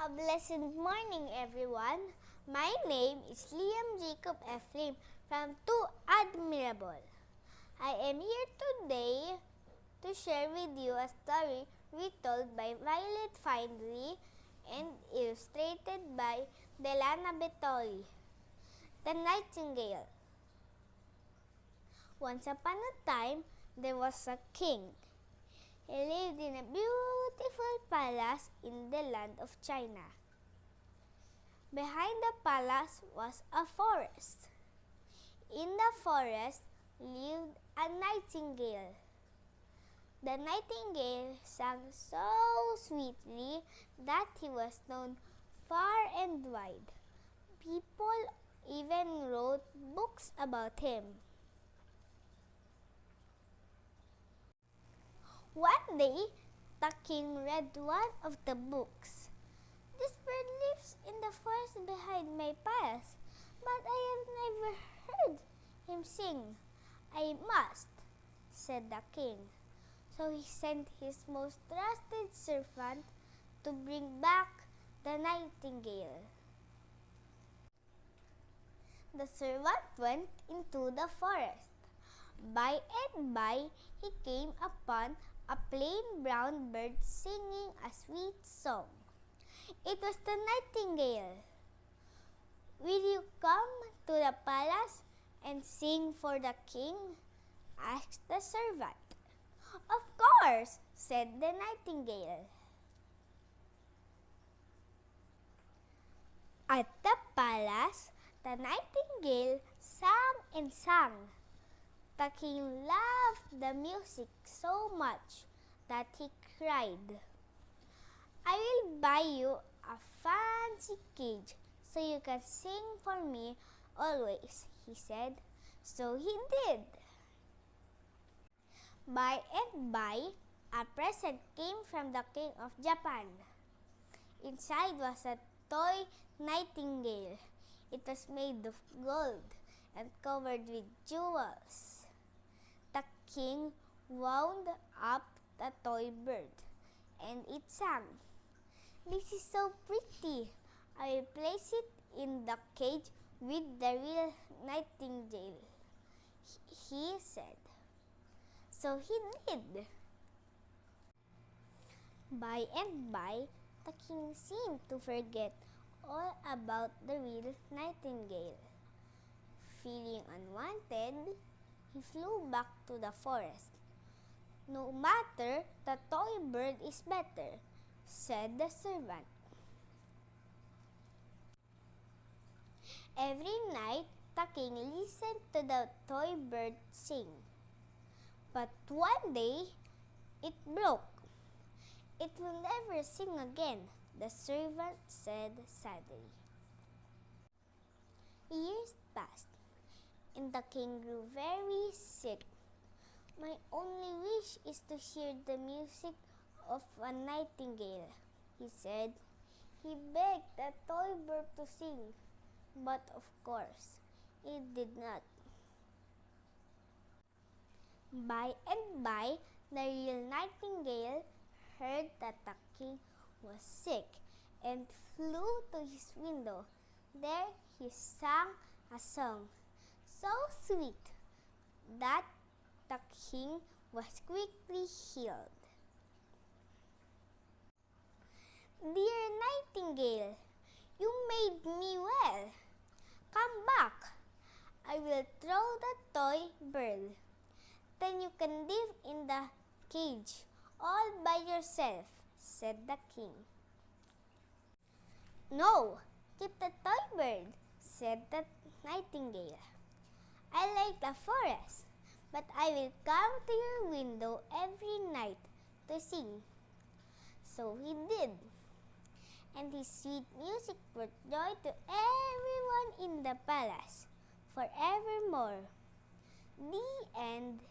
A blessed morning, everyone. My name is Liam Jacob Ephraim from Two Admirable. I am here today to share with you a story retold by Violet Findley and illustrated by Delana Bettori. The Nightingale. Once upon a time, there was a king. He lived in a beautiful palace in the land of China. Behind the palace was a forest. In the forest lived a nightingale. The nightingale sang so sweetly that he was known far and wide. People even wrote books about him. One day, the king read one of the books. "This bird lives in the forest behind my palace, but I have never heard him sing. I must," said the king. So he sent his most trusted servant to bring back the nightingale. The servant went into the forest. By and by, he came upon a plain brown bird singing a sweet song. It was the nightingale. "Will you come to the palace and sing for the king?" asked the servant. "Of course," said the nightingale. At the palace, the nightingale sang and sang. The king loved the music so much that he cried, "I will buy you a fancy cage so you can sing for me always," he said. So he did. By and by, a present came from the king of Japan. Inside was a toy nightingale. It was made of gold and covered with jewels. The king wound up the toy bird, and it sang, "This is so pretty. I will place it in the cage with the real nightingale," he said. So he did. By and by, the king seemed to forget all about the real nightingale. Feeling unwanted, he flew back to the forest. "No matter, the toy bird is better," said the servant. Every night, the king listened to the toy bird sing. But one day, it broke. "It will never sing again," the servant said sadly. Years passed, and the king grew very sick. "My only wish is to hear the music of a nightingale," he said. He begged the toy bird to sing, but of course, it did not. By and by, the real nightingale heard that the king was sick and flew to his window. There he sang a song so sweet that the king was quickly healed. "Dear nightingale, you made me well. Come back. I will throw the toy bird. Then you can live in the cage all by yourself," said the king. "No, keep the toy bird," said the nightingale. "I like the forest, but I will come to your window every night to sing." So he did, and his sweet music brought joy to everyone in the palace forevermore. The end.